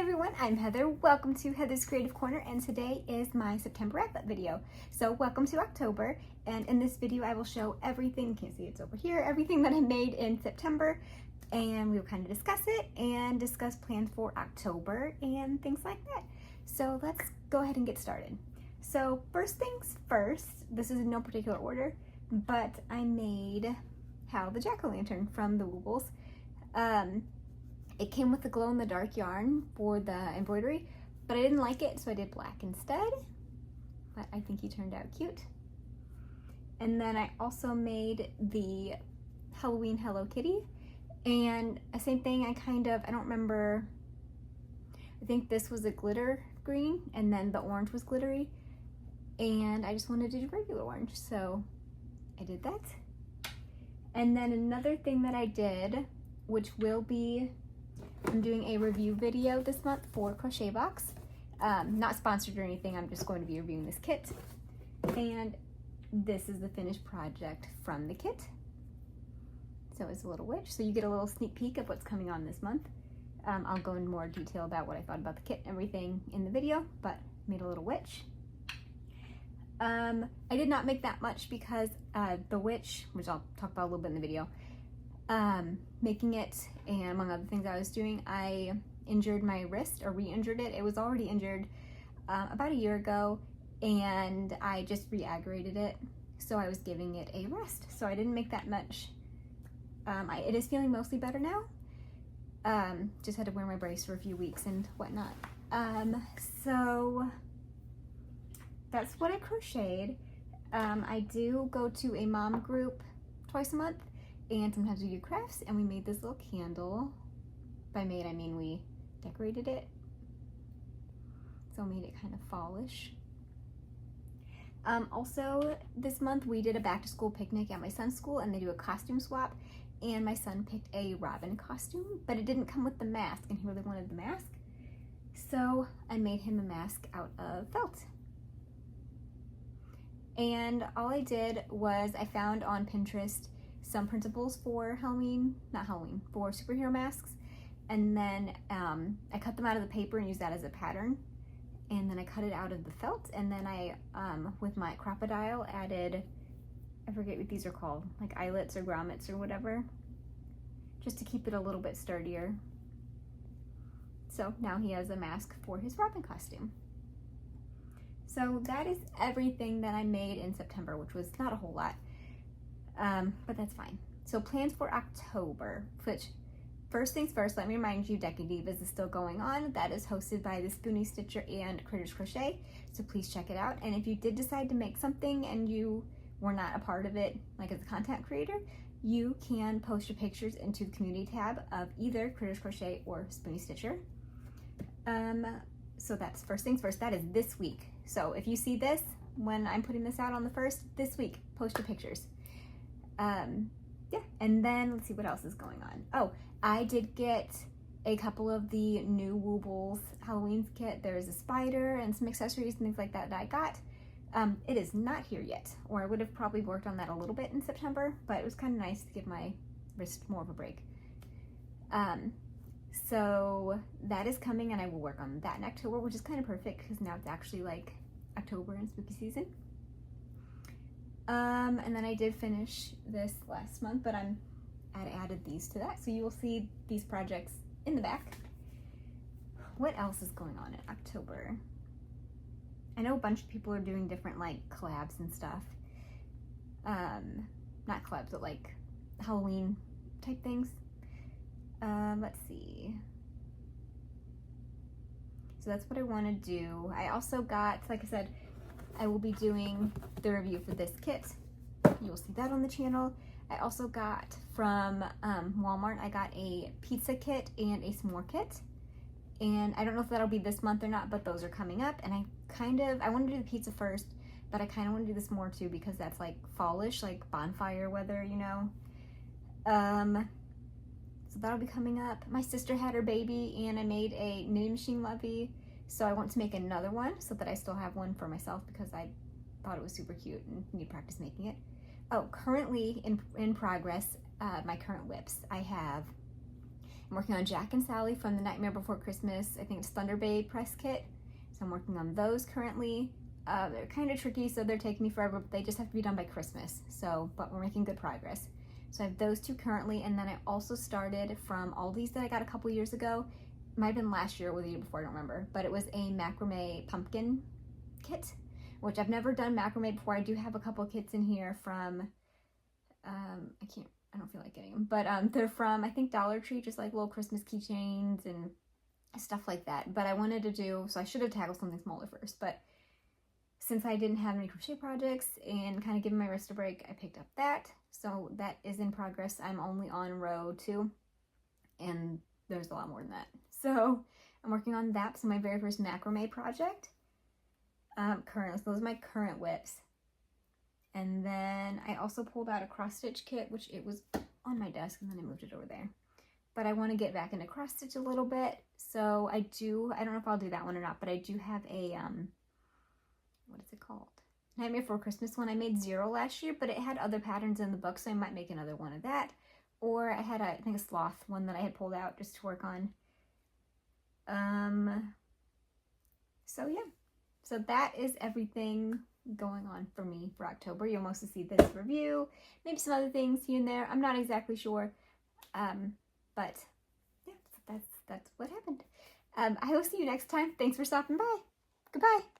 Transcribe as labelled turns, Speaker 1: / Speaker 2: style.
Speaker 1: everyone, I'm Heather. Welcome to Heather's Creative Corner, and today is my September wrap-up video. So welcome to October, and in this video I will show everything, you can't see it's over here, everything that I made in September, and we'll kind of discuss it and discuss plans for October and things like that. So let's go ahead and get started. So first things first, this is in no particular order, but I made Hal the Jack-o'-lantern from the Woobles. It came with the glow-in-the-dark yarn for the embroidery, but I didn't like it, so I did black instead. But I think he turned out cute. And then I also made the Halloween Hello Kitty, and the same thing, I don't remember, I think this was a glitter green, and then the orange was glittery, and I just wanted to do regular orange, so I did that. And then another thing that I did, which will be, I'm doing a review video this month for Crochet Box. Not sponsored or anything, I'm just going to be reviewing this kit. And this is the finished project from the kit. So it's a little witch, so you get a little sneak peek of what's coming on this month. I'll go into more detail about what I thought about the kit and everything in the video, but made a little witch. I did not make that much because the witch, which I'll talk about a little bit in the video, making it, and among other things I was doing, I injured my wrist, or re-injured it. It was already injured about a year ago, and I just re-aggravated it, so I was giving it a rest. So I didn't make that much. It is feeling mostly better now. Just had to wear my brace for a few weeks and whatnot. So that's what I crocheted. I do go to a mom group twice a month, and sometimes we do crafts, and we made this little candle. By made, I mean we decorated it. So made it kind of fallish. Also, this month we did a back-to-school picnic at my son's school, and they do a costume swap, and my son picked a Robin costume, but it didn't come with the mask, and he really wanted the mask. So I made him a mask out of felt. And all I did was I found on Pinterest some principles for for superhero masks, and then I cut them out of the paper and used that as a pattern, and then I cut it out of the felt, and then I with my crocodile added, I forget what these are called, like eyelets or grommets or whatever, just to keep it a little bit sturdier. So now he has a mask for his Robin costume. So that is everything that I made in September, which was not a whole lot. But that's fine. So plans for October, which first things first, let me remind you, Deck of Divas is still going on. That is hosted by the Spoony Stitcher and Critters Crochet, so please check it out. And if you did decide to make something and you were not a part of it, like as a content creator, you can post your pictures into the community tab of either Critters Crochet or Spoony Stitcher. So that's first things first. That is this week. So if you see this, when I'm putting this out on the 1st, this week, post your pictures. Yeah, and then let's see what else is going on. Oh, I did get a couple of the new Woobles Halloween kit. There's a spider and some accessories and things like that that I got. It is not here yet, or I would have probably worked on that a little bit in September, but it was kind of nice to give my wrist more of a break. So that is coming, and I will work on that in October, which is kind of perfect because now it's actually like October and spooky season. And then I did finish this last month, but I added these to that, so you will see these projects in the back. What else is going on in October? I know a bunch of people are doing different like collabs and stuff. Not collabs, but like Halloween type things. Let's see. So that's what I want to do. I also got, like I said, I will be doing the review for this kit. You will see that on the channel. I also got from Walmart, I got a pizza kit and a s'more kit. And I don't know if that'll be this month or not, but those are coming up. And I want to do the pizza first, but I kind of want to do the s'more too because that's like fallish, like bonfire weather, you know. So that'll be coming up. My sister had her baby and I made a knitting machine lovey. So I want to make another one so that I still have one for myself because I thought it was super cute and need practice making it. Oh, currently in progress, my current whips. I have I'm working on Jack and Sally from the Nightmare Before Christmas. I think it's Thunder Bay press kit. So I'm working on those currently. They're kind of tricky, so they're taking me forever, but they just have to be done by Christmas. So, but we're making good progress. So I have those two currently, and then I also started from Aldi's that I got a couple years ago. It might have been last year or the year before, I don't remember. But it was a macrame pumpkin kit, which I've never done macrame before. I do have a couple kits in here from, I don't feel like getting them, but they're from, I think, Dollar Tree, just like little Christmas keychains and stuff like that. But I wanted to do, so I should have tackled something smaller first, but since I didn't have any crochet projects and kind of giving my wrist a break, I picked up that. So that is in progress. I'm only on row 2, and there's a lot more than that. So I'm working on that. So my very first macrame project. Currently, so those are my current whips. And then I also pulled out a cross stitch kit, which it was on my desk, and then I moved it over there. But I want to get back into cross stitch a little bit. So I don't know if I'll do that one or not, but I do have a, what is it called? Nightmare Before Christmas one. I made 0 last year, but it had other patterns in the book, so I might make another one of that. Or I had, I think, a sloth one that I had pulled out just to work on. So yeah. So that is everything going on for me for October. You'll mostly see this review, maybe some other things here and there. I'm not exactly sure. But yeah, that's what happened. I will see you next time. Thanks for stopping by. Goodbye.